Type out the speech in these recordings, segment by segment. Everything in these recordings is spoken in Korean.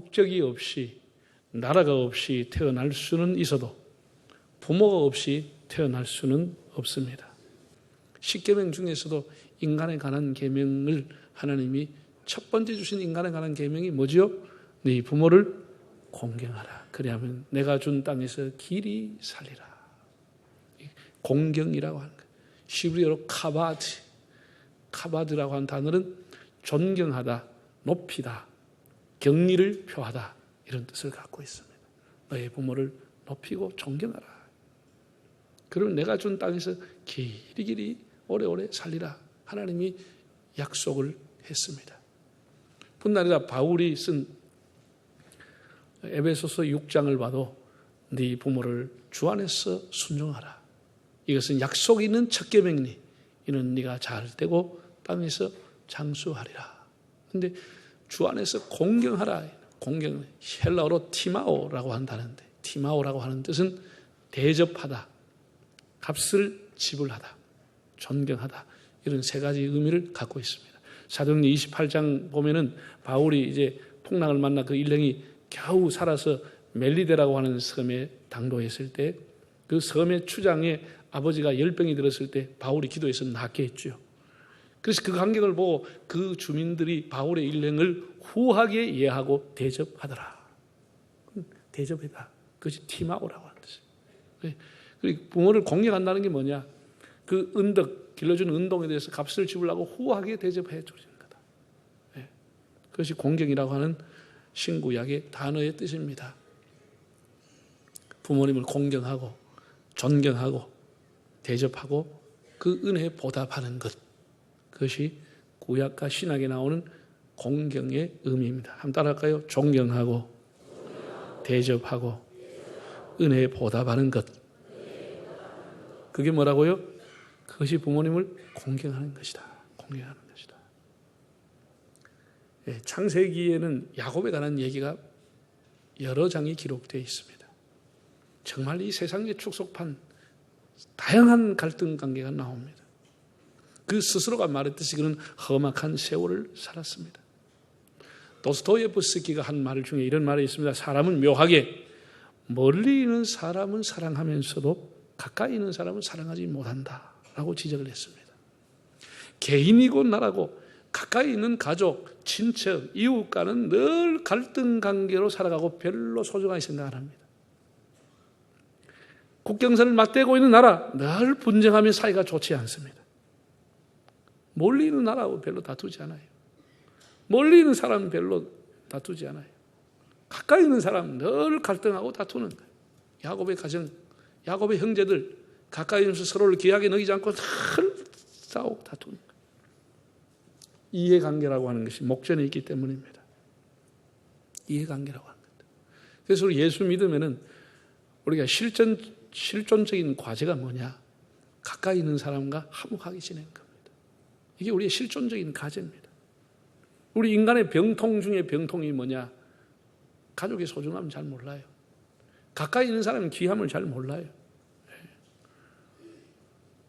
국적이 없이 나라가 없이 태어날 수는 있어도 부모가 없이 태어날 수는 없습니다. 10계명 중에서도 인간에 관한 계명을 하나님이 첫 번째 주신 인간에 관한 계명이 뭐지요? 네 부모를 공경하라. 그리하면 내가 준 땅에서 길이 살리라. 공경이라고 하는 거예요. 히브리어로 카바드라고 하는 단어는 존경하다, 높이다, 경리를 표하다 이런 뜻을 갖고 있습니다. 너의 부모를 높이고 존경하라. 그러면 내가 준 땅에서 길이 오래오래 살리라. 하나님이 약속을 했습니다. 뿐 아니라 바울이 쓴 에베소서 6장을 봐도 네 부모를 주 안에서 순종하라. 이것은 약속이 있는 첫 계명이니 이는 네가 잘 되고 땅에서 장수하리라. 그런데 주 안에서 공경하라. 공경, 헬라어로 티마오라고 한다는데, 티마오라고 하는 뜻은 대접하다, 값을 지불하다, 존경하다, 이런 세 가지 의미를 갖고 있습니다. 사도행전 28장 보면은 바울이 이제 풍랑을 만나 그 일행이 겨우 살아서 멜리데라고 하는 섬에 당도했을 때 그 섬의 추장에 아버지가 열병이 들었을 때 바울이 기도해서 낫게 했죠. 그래서 그 간격을 보고 그 주민들이 바울의 일행을 후하게 이해하고 대접하더라. 대접하다. 그것이 티마오라고 하는 뜻이에요. 그리고 부모를 공경한다는 게 뭐냐? 그 은덕, 길러주는 운동에 대해서 값을 지불하고 후하게 대접해 주는 거다. 그것이 공경이라고 하는 신구약의 단어의 뜻입니다. 부모님을 공경하고 존경하고 대접하고 그 은혜에 보답하는 것, 그것이 구약과 신약에 나오는 공경의 의미입니다. 한번 따라할까요? 존경하고 대접하고 은혜에 보답하는 것, 그게 뭐라고요? 그것이 부모님을 공경하는 것이다. 공경하는 것이다. 창세기에는 야곱에 관한 얘기가 여러 장이 기록되어 있습니다. 정말 이 세상의 축소판 다양한 갈등 관계가 나옵니다. 그 스스로가 말했듯이 그는 험악한 세월을 살았습니다. 도스토예프스키가 한 말 중에 이런 말이 있습니다. 사람은 묘하게 멀리 있는 사람은 사랑하면서도 가까이 있는 사람은 사랑하지 못한다 라고 지적을 했습니다. 개인이고 나라고 가까이 있는 가족, 친척, 이웃과는 늘 갈등 관계로 살아가고 별로 소중하게 생각 안 합니다. 국경선을 맞대고 있는 나라 늘 분쟁하며 사이가 좋지 않습니다. 멀리 있는 나라하고 별로 다투지 않아요. 멀리 있는 사람은 별로 다투지 않아요. 가까이 있는 사람은 늘 갈등하고 다투는 거예요. 야곱의 가정, 야곱의 형제들 가까이 있으면서 서로를 귀하게 여기지 않고 늘 싸우고 다투는 거예요. 이해관계라고 하는 것이 목전에 있기 때문입니다. 이해관계라고 하는 겁니다. 그래서 우리 예수 믿으면은 우리가 실존적인 과제가 뭐냐? 가까이 있는 사람과 화목하게 지내는 겁니다. 이게 우리의 실존적인 과제입니다. 우리 인간의 병통 중에 병통이 뭐냐? 가족의 소중함을 잘 몰라요. 가까이 있는 사람은 귀함을 잘 몰라요.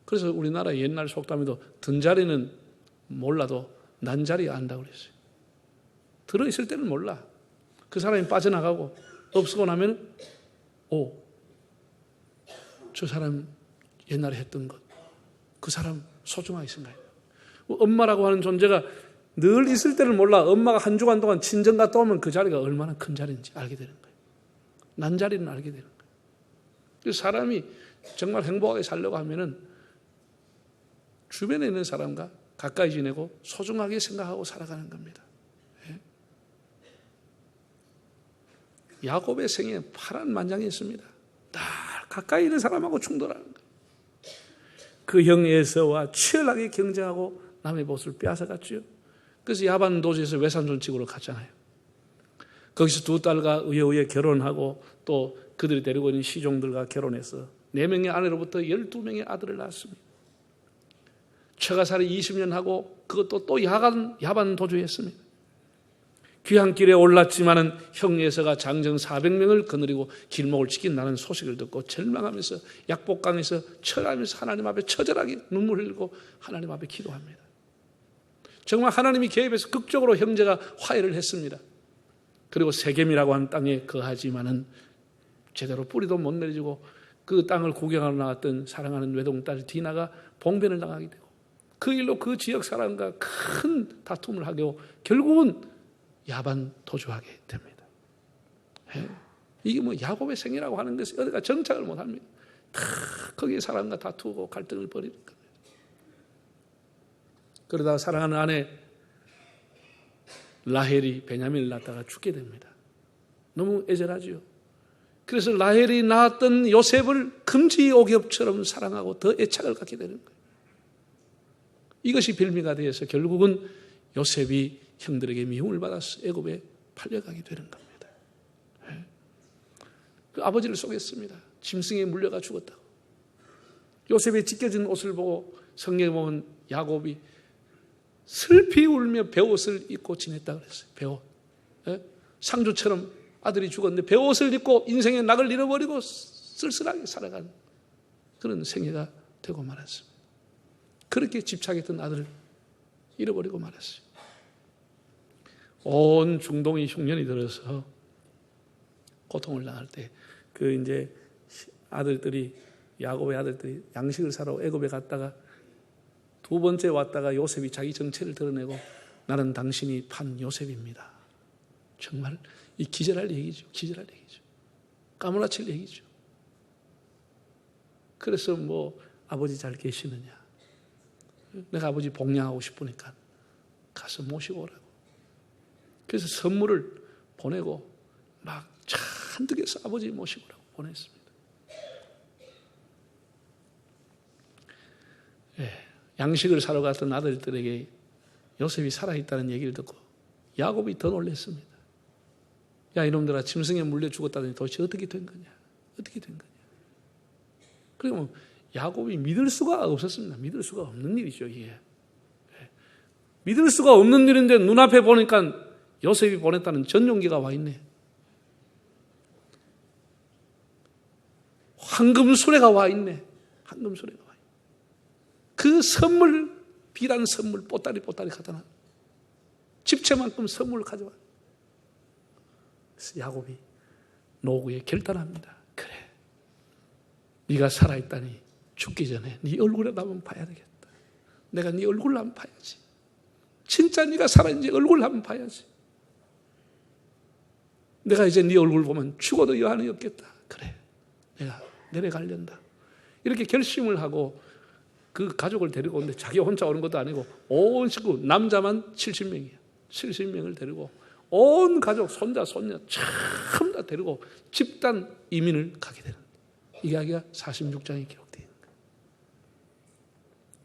그래서 우리나라 옛날 속담에도 든 자리는 몰라도 난 자리 안다고 그랬어요. 들어있을 때는 몰라. 그 사람이 빠져나가고 없고 나면 저 사람 옛날에 했던 것, 그 사람 소중하게 생각해요. 엄마라고 하는 존재가 늘 있을 때는 몰라. 엄마가 한 주간 동안 친정 갔다 오면 그 자리가 얼마나 큰 자리인지 알게 되는 거예요. 난 자리는 알게 되는 거예요. 그래서 사람이 정말 행복하게 살려고 하면은 주변에 있는 사람과 가까이 지내고 소중하게 생각하고 살아가는 겁니다. 야곱의 생에 파란만장했습니다. 늘 가까이 있는 사람하고 충돌하는 거예요. 그 형 에서와 치열하게 경쟁하고 남의 보스를 빼앗아갔죠. 그래서 야반 도주에서 외산존치구로 갔잖아요. 거기서 두 딸과 의외 결혼하고 또 그들이 데리고 있는 시종들과 결혼해서 4명의 아내로부터 12명의 아들을 낳았습니다. 처가살이 20년 하고 그것도 또 야반 도주했습니다. 귀향길에 올랐지만은 형 에서가 장정 400명을 거느리고 길목을 지킨다는 소식을 듣고 절망하면서 약복강에서 철하면서 하나님 앞에 처절하게 눈물 흘리고 하나님 앞에 기도합니다. 정말 하나님이 개입해서 극적으로 형제가 화해를 했습니다. 그리고 세겜이라고 하는 땅에 거하지만은 제대로 뿌리도 못 내리고 그 땅을 구경하러 나왔던 사랑하는 외동딸 디나가 봉변을 당하게 되고 그 일로 그 지역 사람과 큰 다툼을 하고 결국은 야반 도주하게 됩니다. 이게 뭐 야곱의 생이라고 하는 것이 어디가 정착을 못합니다. 다 거기에 사람과 다투고 갈등을 벌이는 겁니다. 그러다가 사랑하는 아내 라헬이 베냐민을 낳다가 죽게 됩니다. 너무 애절하지요. 그래서 라헬이 낳았던 요셉을 금지옥엽처럼 사랑하고 더 애착을 갖게 되는 거예요. 이것이 빌미가 되어서 결국은 요셉이 형들에게 미움을 받아서 애굽에 팔려가게 되는 겁니다. 그 아버지를 속였습니다. 짐승에 물려가 죽었다고. 요셉의 찢겨진 옷을 보고 성경에 보면 야곱이 슬피 울며 베옷을 입고 지냈다고 그랬어요. 베옷. 상주처럼 아들이 죽었는데 베옷을 입고 인생의 낙을 잃어버리고 쓸쓸하게 살아가는 그런 생애가 되고 말았습니다. 그렇게 집착했던 아들을 잃어버리고 말았어요. 온 중동이 흉년이 들어서 고통을 당할 때 그 이제 아들들이 야곱의 아들들이 양식을 사러 애굽에 갔다가 두 번째 왔다가 요셉이 자기 정체를 드러내고 나는 당신이 판 요셉입니다. 정말 이 기절할 얘기죠. 기절할 얘기죠. 까무라칠 얘기죠. 그래서 뭐 아버지 잘 계시느냐. 내가 아버지 복양하고 싶으니까 가서 모시고 오라고. 그래서 선물을 보내고 막 잔뜩 해서 아버지 모시고 오라고 보냈습니다. 양식을 사러 갔던 아들들에게 요셉이 살아있다는 얘기를 듣고 야곱이 더 놀랐습니다. 야 이놈들아 짐승에 물려 죽었다더니 도대체 어떻게 된 거냐. 어떻게 된 거냐. 그리고 야곱이 믿을 수가 없었습니다. 믿을 수가 없는 일이죠. 이게. 믿을 수가 없는 일인데 눈앞에 보니까 요셉이 보냈다는 전용기가 와 있네. 황금수레가 와 있네. 황금수레가 와 있네. 그 선물, 비단 선물 보따리 갖다 놔. 집채만큼 선물을 가져와. 그래서 야곱이 노구에 결단합니다. 그래, 네가 살아있다니 죽기 전에 네 얼굴을 한번 봐야 되겠다. 내가 네 얼굴을 한번 봐야지. 진짜 네가 살아있는지 얼굴을 한번 봐야지. 내가 이제 네 얼굴 보면 죽어도 여한이 없겠다. 그래, 내가 내려가련다. 이렇게 결심을 하고 그 가족을 데리고 오는데 자기 혼자 오는 것도 아니고 온 식구 남자만 70명이야. 70명을 데리고 온 가족 손자 손녀 참 다 데리고 집단 이민을 가게 되는 이야기가 46장에 기록되어 있는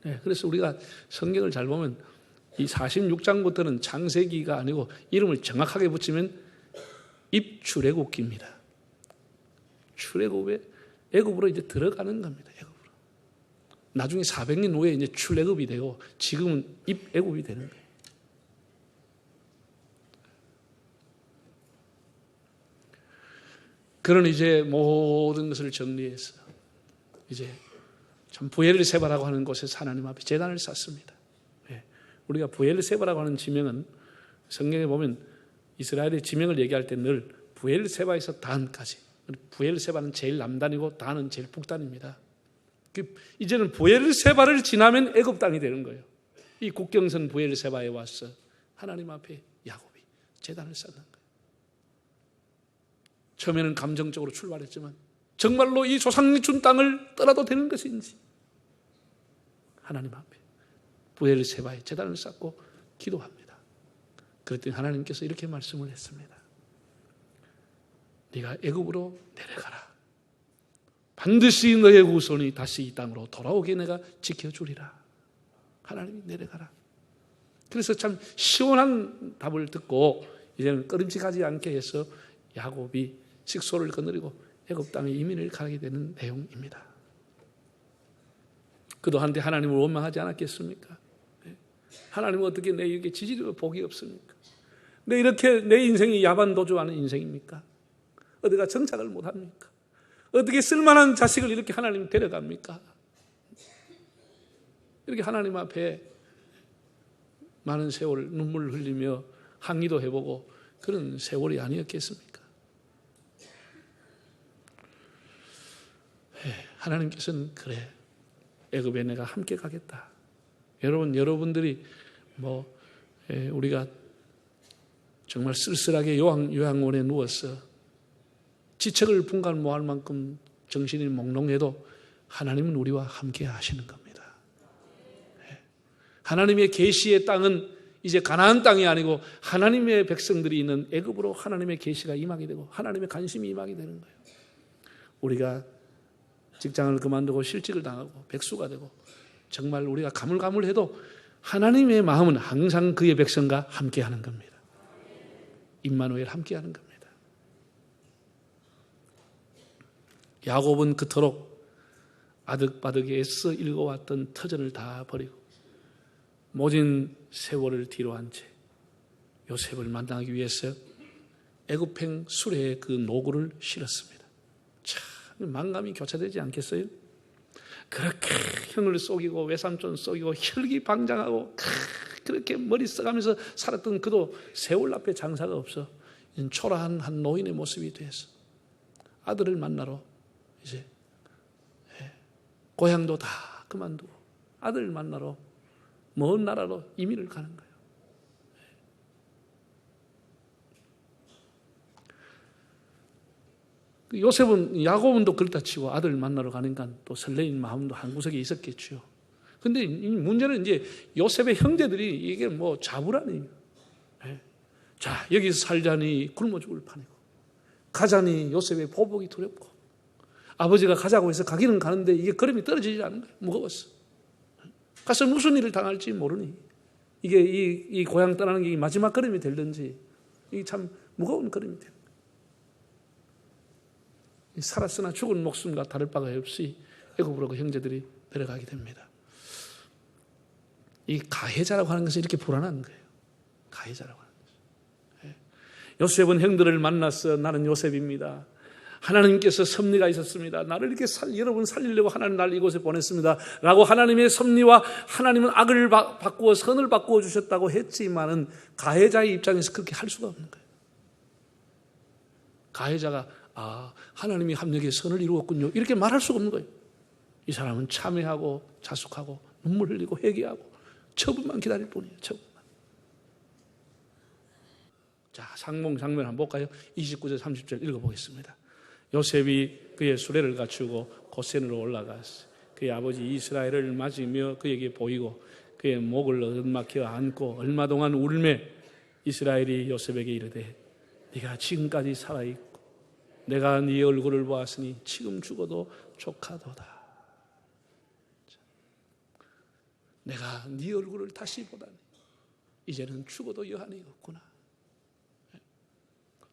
거예요. 그래서 우리가 성경을 잘 보면 이 46장부터는 창세기가 아니고 이름을 정확하게 붙이면 입출애굽기입니다. 출애굽에 애굽으로 이제 들어가는 겁니다. 애굽으로. 나중에 400년 후에 이제 출애굽이 되고 지금은 입애굽이 되는 거예요. 그런 이제 모든 것을 정리해서 이제 참 부엘세바라고 하는 곳에서 하나님 앞에 제단을 쌓습니다. 우리가 부엘세바라고 하는 지명은 성경에 보면 이스라엘의 지명을 얘기할 때 늘 부엘세바에서 단까지. 부엘세바는 제일 남단이고 단은 제일 북단입니다. 이제는 부엘세바를 지나면 애굽 땅이 되는 거예요. 이 국경선 부엘세바에 와서 하나님 앞에 야곱이 제단을 쌓는 거예요. 처음에는 감정적으로 출발했지만 정말로 이 조상이 준 땅을 떠나도 되는 것인지 하나님 앞에 부엘세바에 제단을 쌓고 기도합니다. 그랬더니 하나님께서 이렇게 말씀을 했습니다. 네가 애굽으로 내려가라. 반드시 너의 후손이 다시 이 땅으로 돌아오게 내가 지켜주리라. 하나님이 내려가라. 그래서 참 시원한 답을 듣고 이제는 꺼림칙하지 않게 해서 야곱이 식소를 거느리고 애굽 땅에 이민을 가게 되는 내용입니다. 그도 한데 하나님을 원망하지 않았겠습니까? 하나님은 어떻게 내 이렇게 지지리고 복이 없습니까? 내 이렇게 내 인생이 야반도주하는 인생입니까? 어디가 정착을 못합니까? 어떻게 쓸만한 자식을 이렇게 하나님 데려갑니까? 이렇게 하나님 앞에 많은 세월 눈물을 흘리며 항의도 해보고 그런 세월이 아니었겠습니까? 하나님께서는 그래, 애굽에 내가 함께 가겠다. 여러분들이 우리가 정말 쓸쓸하게 요양원에 누워서 지책을 분간모할 만큼 정신이 몽롱해도 하나님은 우리와 함께 하시는 겁니다. 하나님의 계시의 땅은 이제 가나안 땅이 아니고 하나님의 백성들이 있는 애굽으로 하나님의 계시가 임하게 되고 하나님의 관심이 임하게 되는 거예요. 우리가 직장을 그만두고 실직을 당하고 백수가 되고 정말 우리가 가물가물해도 하나님의 마음은 항상 그의 백성과 함께하는 겁니다. 임마누엘 함께하는 겁니다. 야곱은 그토록 아득바득에 애써 읽어왔던 터전을 다 버리고 모진 세월을 뒤로 한 채 요셉을 만나기 위해서 애굽행 수레에 그 노구를 실었습니다. 참 만감이 교차되지 않겠어요? 그렇게 형을 속이고 외삼촌 속이고 혈기방장하고 그렇게 머리 써가면서 살았던 그도 세월 앞에 장사가 없어 초라한 한 노인의 모습이 돼서 아들을 만나러 이제 고향도 다 그만두고 아들을 만나러 먼 나라로 이민을 가는 거예요. 요셉은 야곱은 또 그렇다 치고 아들을 만나러 가니까 또 설레인 마음도 한 구석에 있었겠죠. 근데 문제는 이제 요셉의 형제들이 이게 자부라니. 자, 여기서 살자니 굶어 죽을 판이고 가자니 요셉의 보복이 두렵고 아버지가 가자고 해서 가기는 가는데 이게 걸음이 떨어지지 않는 거예요. 무거웠어. 가서 무슨 일을 당할지 모르니 이게 이 고향 떠나는 게 마지막 걸음이 될든지 이게 참 무거운 걸음이 돼요. 살았으나 죽은 목숨과 다를 바가 없이 애굽으로 그 형제들이 내려가게 됩니다. 이 가해자라고 하는 것은 이렇게 불안한 거예요. 가해자라고 하는 것은. 요셉은 형들을 만났어. 나는 요셉입니다. 하나님께서 섭리가 있었습니다. 나를 이렇게 여러분 살리려고 하나님 나를 이곳에 보냈습니다. 라고 하나님의 섭리와 하나님은 악을 바꾸어 선을 바꾸어 주셨다고 했지만은 가해자의 입장에서 그렇게 할 수가 없는 거예요. 가해자가 하나님이 합력의 선을 이루었군요. 이렇게 말할 수가 없는 거예요. 이 사람은 참회하고 자숙하고 눈물 흘리고 회개하고 처분만 기다릴 뿐이에요. 처분만. 자, 상봉 장면 한번 볼까요? 29절 30절 읽어보겠습니다. 요셉이 그의 수레를 갖추고 고센으로 올라갔어요. 그의 아버지 이스라엘을 맞으며 그에게 보이고 그의 목을 얻어맞혀 안고 얼마 동안 울매 이스라엘이 요셉에게 이르되 네가 지금까지 살아있고 내가 네 얼굴을 보았으니 지금 죽어도 족하도다. 내가 네 얼굴을 다시 보다니 이제는 죽어도 여한이 없구나.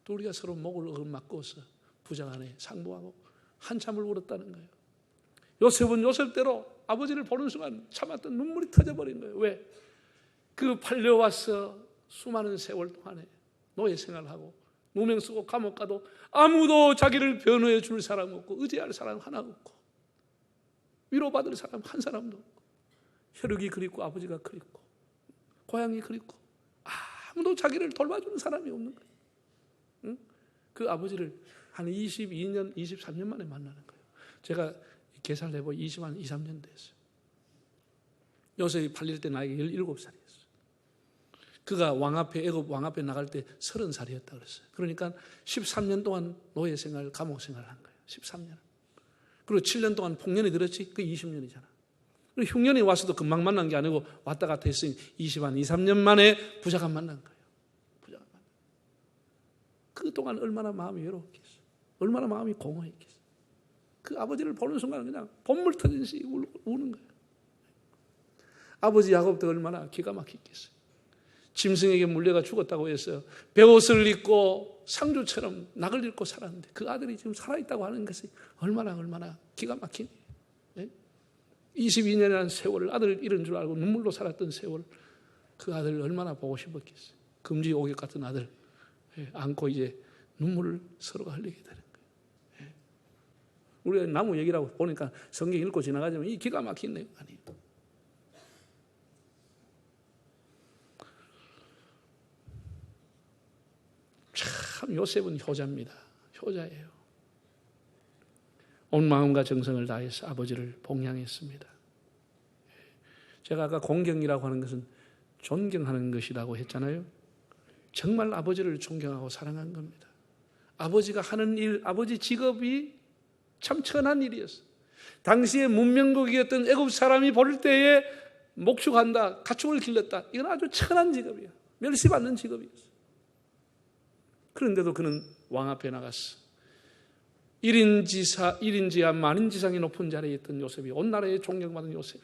또 우리가 서로 목을 얻어맞고서 부장 안에 상부하고 한참을 울었다는 거예요. 요셉은 요셉대로 아버지를 보는 순간 참았던 눈물이 터져버린 거예요. 왜? 그 팔려와서 수많은 세월 동안에 노예 생활하고 누명 쓰고 감옥 가도 아무도 자기를 변호해 줄 사람 없고 의지할 사람 하나 없고 위로받을 사람 한 사람도 없고 혈육이 그립고 아버지가 그립고 고향이 그립고 아무도 자기를 돌봐주는 사람이 없는 거예요. 응? 그 아버지를 한 22년, 23년 만에 만나는 거예요. 제가 계산을 해보면 23년 됐어요. 요셉이 팔릴 때 나이가 17살이었어요. 그가 애굽 왕 앞에 나갈 때 30살이었다 그랬어요. 그러니까 13년 동안 노예 생활, 감옥 생활을 한 거예요. 13년. 그리고 7년 동안 폭년이 들었지? 그 20년이잖아. 그리고 흉년이 와서도 금방 만난 게 아니고 왔다 갔다 했으니 23년 만에 부자가 만난 거예요. 부자가 만난 거예요. 그동안 얼마나 마음이 외로웠겠어. 얼마나 마음이 공허했겠어. 그 아버지를 보는 순간 그냥 본물 터지듯이 우는 거예요. 아버지 야곱도 얼마나 기가 막혔겠어요. 짐승에게 물려가 죽었다고 해서 베옷을 입고 상주처럼 낙을 입고 살았는데 그 아들이 지금 살아있다고 하는 것이 얼마나 기가 막히니. 22년이라는 세월을 아들을 잃은 줄 알고 눈물로 살았던 세월 그 아들을 얼마나 보고 싶었겠어요. 금지 오격 같은 아들 안고 이제 눈물을 서로가 흘리게 되는 거예요. 우리가 나무 얘기라고 보니까 성경 읽고 지나가지만 이 기가 막힌 내용 아니에요. 참 요셉은 효자입니다. 효자예요. 온 마음과 정성을 다해서 아버지를 봉양했습니다. 제가 아까 공경이라고 하는 것은 존경하는 것이라고 했잖아요. 정말 아버지를 존경하고 사랑한 겁니다. 아버지가 하는 일, 아버지 직업이 참 천한 일이었어요. 당시에 문명국이었던 애굽 사람이 볼 때에 목축한다, 가축을 길렀다. 이건 아주 천한 직업이에요. 멸시받는 직업이었어요. 그런데도 그는 왕 앞에 나갔어. 1인지하 만인지상이 높은 자리에 있던 요셉이, 온 나라에 존경받은 요셉이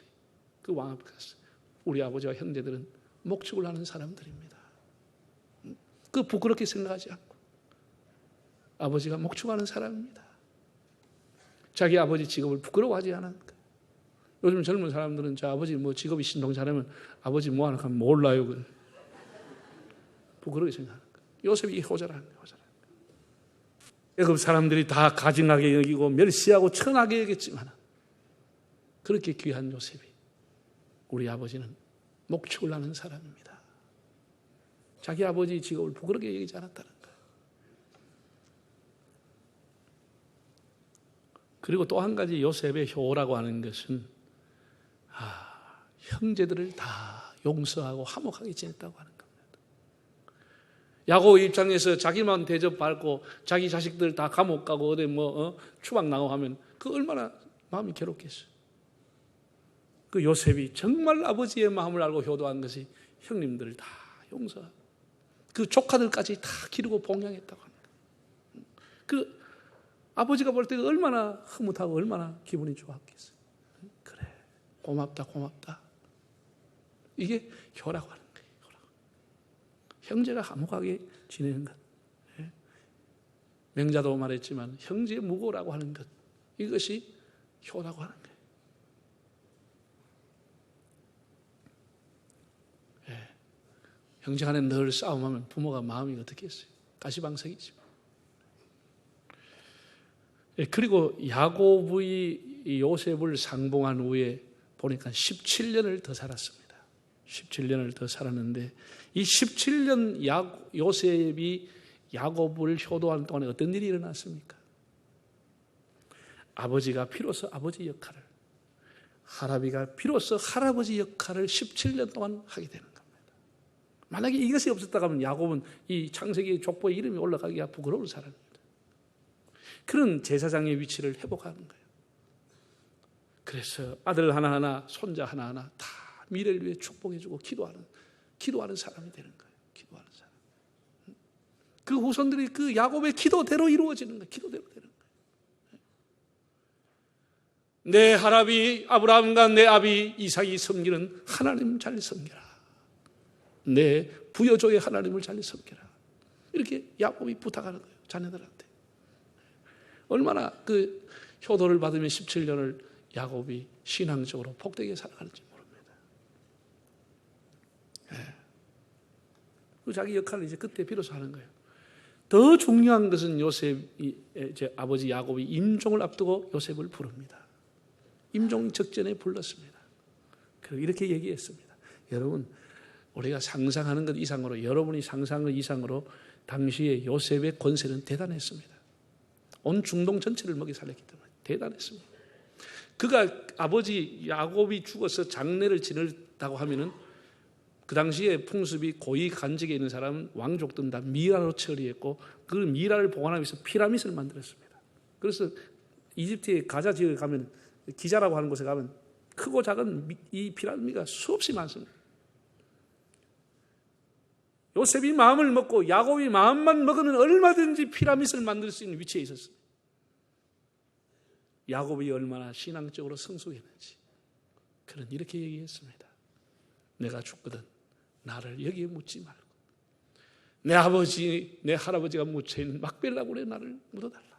그 왕 앞에 갔어. 우리 아버지와 형제들은 목축을 하는 사람들입니다. 그 부끄럽게 생각하지 않고 아버지가 목축하는 사람입니다. 자기 아버지 직업을 부끄러워하지 않은 거예요. 요즘 젊은 사람들은 저 아버지 뭐 직업이 신동사라면 아버지 뭐 하나 하면 몰라요. 그걸. 부끄럽게 생각하는 거예요. 요셉이 효자라는 거예요. 애굽 사람들이 다 가증하게 여기고 멸시하고 천하게 여겼지만 그렇게 귀한 요셉이, 우리 아버지는 목축을 하는 사람입니다. 자기 아버지 직업을 부끄럽게 여기지 않았다는 거예요. 그리고 또 한 가지 요셉의 효라고 하는 것은 형제들을 다 용서하고 화목하게 지냈다고 하는 겁니다. 야곱 입장에서 자기만 대접받고 자기 자식들 다 감옥 가고 어디 추방 나가고 하면 그 얼마나 마음이 괴롭겠어요. 그 요셉이 정말 아버지의 마음을 알고 효도한 것이 형님들을 다 용서하고 그 조카들까지 다 기르고 봉양했다고 합니다. 그 아버지가 볼 때 얼마나 흐뭇하고 얼마나 기분이 좋았겠어요. 그래, 고맙다. 이게 효라고 하는 거예요. 형제가 화목하게 지내는 것. 명자도 말했지만 형제 무고라고 하는 것, 이것이 효라고 하는 거예요. 형제 간에 늘 싸움하면 부모가 마음이 어떻겠어요? 가시방석이죠. 그리고 야곱이 요셉을 상봉한 후에 보니까 17년을 더 살았습니다. 17년을 더 살았는데 이 17년 요셉이 야곱을 효도하는 동안에 어떤 일이 일어났습니까? 아버지가 비로소 아버지 역할을, 할아비가 비로소 할아버지 역할을 17년 동안 하게 되는 겁니다. 만약에 이것이 없었다고 하면 야곱은 이 창세기 족보에 이름이 올라가기가 부끄러운 사람입니다. 그런 제사장의 위치를 회복하는 거예요. 그래서 아들 하나하나, 손자 하나하나 다 미래를 위해 축복해주고 기도하는 사람이 되는 거예요. 기도하는 사람. 그 후손들이 그 야곱의 기도대로 이루어지는 거예요. 기도대로 되는 거예요. 내 할아비 아브라함과 내 아비 이삭이 섬기는 하나님 잘 섬겨라. 내 부여조의 하나님을 잘 섬겨라. 이렇게 야곱이 부탁하는 거예요. 자녀들한테. 얼마나 그 효도를 받으면 17년을 야곱이 신앙적으로 복되게 살아가는지 모릅니다. 그 자기 역할을 이제 그때 비로소 하는 거예요. 더 중요한 것은 제 아버지 야곱이 임종을 앞두고 요셉을 부릅니다. 임종 적전에 불렀습니다. 그리고 이렇게 얘기했습니다. 여러분, 우리가 상상하는 것 이상으로, 여러분이 상상하는 것 이상으로 당시에 요셉의 권세는 대단했습니다. 온 중동 전체를 먹이 살렸기 때문에 대단했습니다. 그가 아버지 야곱이 죽어서 장례를 지냈다고 하면은 그 당시에 풍습이 고위 간직에 있는 사람은 왕족들은 다 미라로 처리했고 그 미라를 보관하기 위해서 피라밋을 만들었습니다. 그래서 이집트의 가자 지역에 가면 기자라고 하는 곳에 가면 크고 작은 이 피라미드가 수없이 많습니다. 요셉이 마음을 먹고 야곱이 마음만 먹으면 얼마든지 피라밋을 만들 수 있는 위치에 있었어요. 야곱이 얼마나 신앙적으로 성숙했는지. 그는 이렇게 얘기했습니다. 내가 죽거든 나를 여기에 묻지 말고 내 아버지, 내 할아버지가 묻혀있는 막벨라굴에 나를 묻어달라.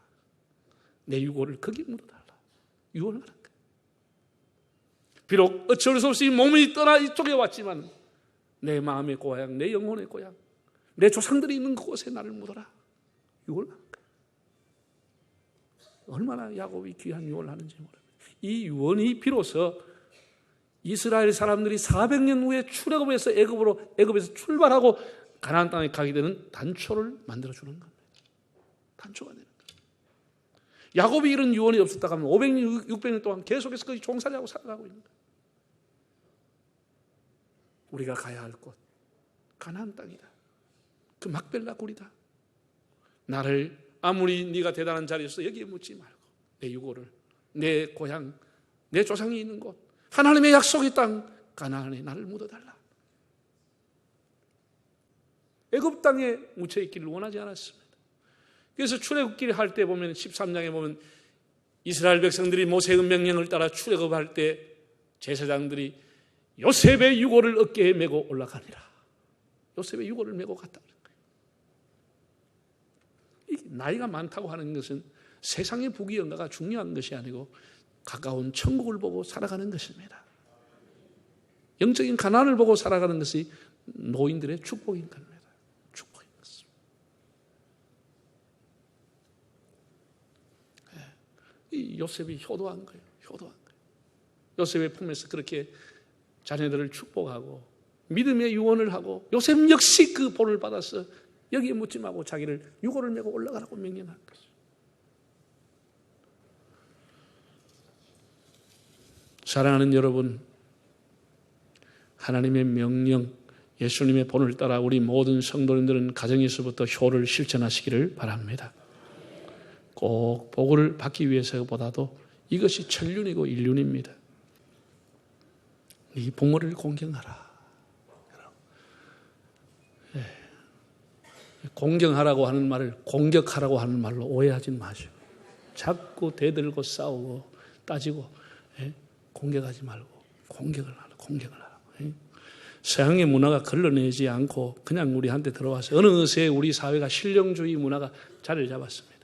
내 유골을 거기 묻어달라. 유언을 하는 거예요. 비록 어쩔 수 없이 몸이 떠나 이쪽에 왔지만 내 마음의 고향, 내 영혼의 고향, 내 조상들이 있는 그곳에 나를 묻어라. 유언을 하는 거예요. 얼마나 야곱이 귀한 유언을 하는지 모릅니다. 이 유언이 비로소 이스라엘 사람들이 400년 후에 출애굽에서 애굽에서 출발하고 가나안 땅에 가게 되는 단초를 만들어주는 겁니다. 단초가 되는 거예요. 야곱이 이런 유언이 없었다고 하면 500년, 600년 동안 계속해서 거기 종살이하고 살아가고 있는 거예요. 우리가 가야 할 곳, 가나안 땅이다. 그 막벨라 굴이다. 나를 아무리 네가 대단한 자리에서 여기에 묻지 말고 내 유고를, 내 고향, 내 조상이 있는 곳, 하나님의 약속의 땅 가나안에 나를 묻어달라. 애굽 땅에 묻혀있기를 원하지 않았습니다. 그래서 출애굽기를 할 때 보면 13장에 보면 이스라엘 백성들이 모세의 명령을 따라 출애굽할 때 제사장들이 요셉의 유고를 어깨에 메고 올라가니라. 요셉의 유고를 메고 갔다. 나이가 많다고 하는 것은 세상의 부귀영가가 중요한 것이 아니고 가까운 천국을 보고 살아가는 것입니다. 영적인 가난을 보고 살아가는 것이 노인들의 축복인 겁니다. 축복인 것입니다. 이 요셉이 효도한 거예요. 효도한 거예요. 요셉의 품에서 그렇게 자녀들을 축복하고 믿음의 유언을 하고 요셉 역시 그 본을 받아서 여기에 묻지 말고 자기를 유고를 메고 올라가라고 명령한 것이죠. 사랑하는 여러분, 하나님의 명령, 예수님의 본을 따라 우리 모든 성도님들은 가정에서부터 효를 실천하시기를 바랍니다. 꼭 복을 받기 위해서보다도 이것이 천륜이고 일륜입니다. 이 부모를 공경하라. 공경하라고 하는 말을 공격하라고 하는 말로 오해하지 마시고 자꾸 대들고 싸우고 따지고 공격하지 말고 공격을 하라. 서양의 문화가 걸러내지 않고 그냥 우리한테 들어와서 어느새 우리 사회가 실용주의 문화가 자리를 잡았습니다.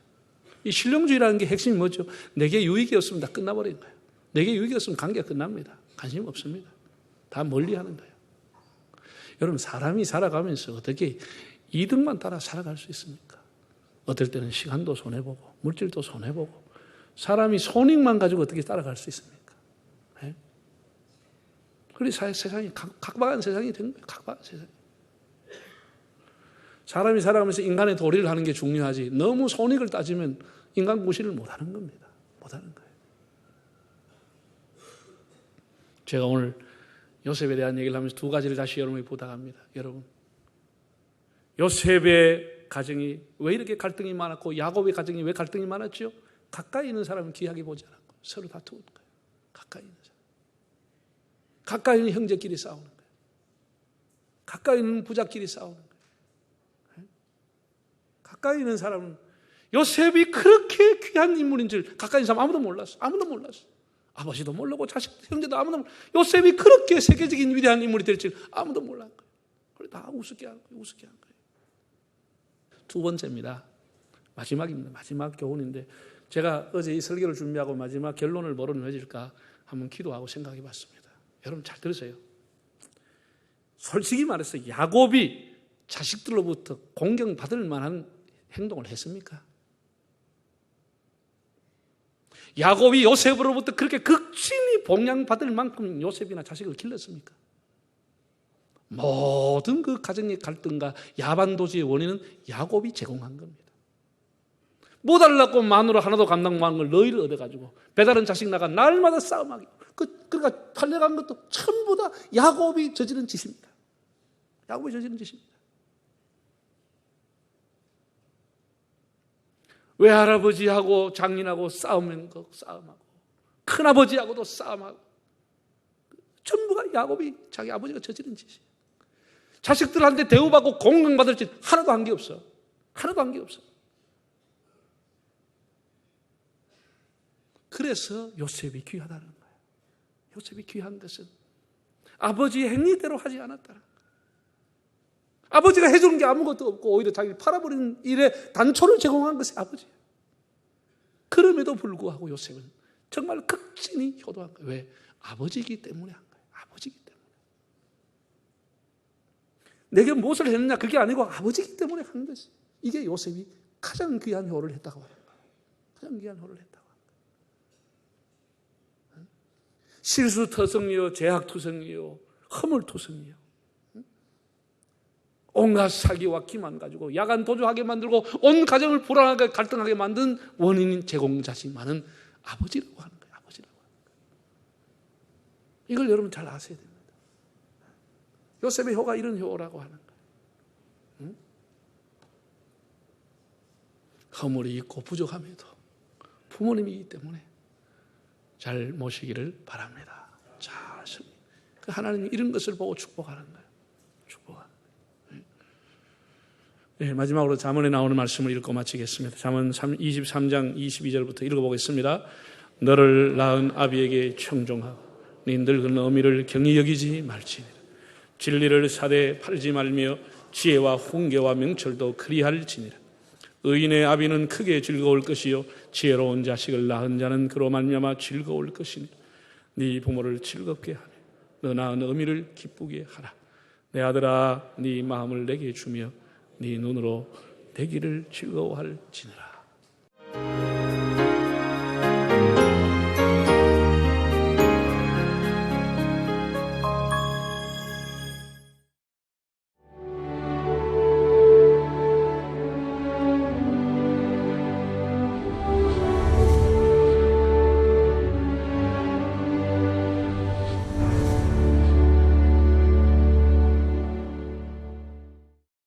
이 실용주의라는 게 핵심이 뭐죠? 내게 유익이 없으면 다 끝나버린 거예요. 내게 유익이 없으면 관계가 끝납니다. 관심 없습니다. 다 멀리하는 거예요. 여러분, 사람이 살아가면서 어떻게 이득만 따라 살아갈 수 있습니까? 어떨 때는 시간도 손해보고 물질도 손해보고 사람이 손익만 가지고 어떻게 따라갈 수 있습니까? 네? 그래서 세상이 각박한 세상이 된 거예요. 각박한 세상. 사람이 살아가면서 인간의 도리를 하는 게 중요하지 너무 손익을 따지면 인간 구실을 못하는 겁니다. 못하는 거예요. 제가 오늘 요셉에 대한 얘기를 하면서 두 가지를 다시 여러분에게 부탁합니다. 여러분, 요셉의 가정이 왜 이렇게 갈등이 많았고 야곱의 가정이 왜 갈등이 많았죠? 가까이 있는 사람은 귀하게 보지 않았고 서로 다투는 거예요. 가까이 있는 사람. 가까이 있는 형제끼리 싸우는 거예요. 가까이 있는 부자끼리 싸우는 거예요. 가까이 있는 사람은 요셉이 그렇게 귀한 인물인 줄 가까이 있는 사람 아무도 몰랐어. 아무도 몰랐어. 아버지도 모르고 자식, 형제도 아무도 모르고 요셉이 그렇게 세계적인 위대한 인물이 될 줄 아무도 몰랐는 거예요. 그래 다 우습게 한 거예요. 우습게 한 거예요. 두 번째입니다. 마지막입니다. 마지막 교훈인데 제가 어제 이 설교를 준비하고 마지막 결론을 뭐로 맺을까 한번 기도하고 생각해 봤습니다. 여러분 잘 들으세요. 솔직히 말해서 야곱이 자식들로부터 공경받을 만한 행동을 했습니까? 야곱이 요셉으로부터 그렇게 극진히 봉양받을 만큼 요셉이나 자식을 길렀습니까? 모든 그 가정의 갈등과 야반도지의 원인은 야곱이 제공한 겁니다. 못 달라고 마누라 하나도 감당 못하는 걸 너희를 얻어가지고 배다른 자식 나가 날마다 싸움하기. 그러니까 탈려간 것도 전부 다 야곱이 저지른 짓입니다. 야곱이 저지른 짓입니다. 외할아버지하고 장인하고 싸움하고 큰아버지하고도 싸움하고 전부가 야곱이 자기 아버지가 저지른 짓이에요. 자식들한테 대우받고 공경받을 짓 하나도 한 게 없어. 하나도 한 게 없어. 그래서 요셉이 귀하다는 거예요. 요셉이 귀한 것은 아버지의 행위대로 하지 않았다는 거예요. 아버지가 해주는 게 아무것도 없고 오히려 자기를 팔아버리는 일에 단초를 제공한 것이 아버지예요. 그럼에도 불구하고 요셉은 정말 극진히 효도한 거예요. 왜? 아버지이기 때문에 한 거예요. 아버지이기 때문에. 내게 무엇을 했느냐 그게 아니고 아버지이기 때문에 한 것이. 이게 요셉이 가장 귀한 효를 했다고 하는 거예요. 가장 귀한 효를 했다고 하는 거예요. 실수투성이요, 제약투성이요, 허물투성이요. 온갖 사기와 기만 가지고 야간 도주하게 만들고 온 가정을 불안하게 갈등하게 만든 원인인 제공자지만은 아버지라고 하는 거예요. 아버지라고 하는 거예요. 이걸 여러분 잘 아셔야 됩니다. 요셉의 효가 이런 효라고 하는 거예요. 응? 허물이 있고 부족함에도 부모님이기 때문에 잘 모시기를 바랍니다. 잘 하나님 이런 것을 보고 축복하는 거예요. 축복하는 거예요. 네, 마지막으로 잠언에 나오는 말씀을 읽고 마치겠습니다. 잠언 23장 22절부터 읽어보겠습니다. 너를 낳은 아비에게 청종하고 네 늙은 어미를 경히 여기지 말지니라. 진리를 사대 팔지 말며 지혜와 훈계와 명철도 그리할지니라. 의인의 아비는 크게 즐거울 것이요 지혜로운 자식을 낳은 자는 그로 말미암아 즐거울 것이니 네 부모를 즐겁게 하며 너 낳은 어미를 기쁘게 하라. 내 아들아 네 마음을 내게 주며 네 눈으로 내기를 즐거워할지니라.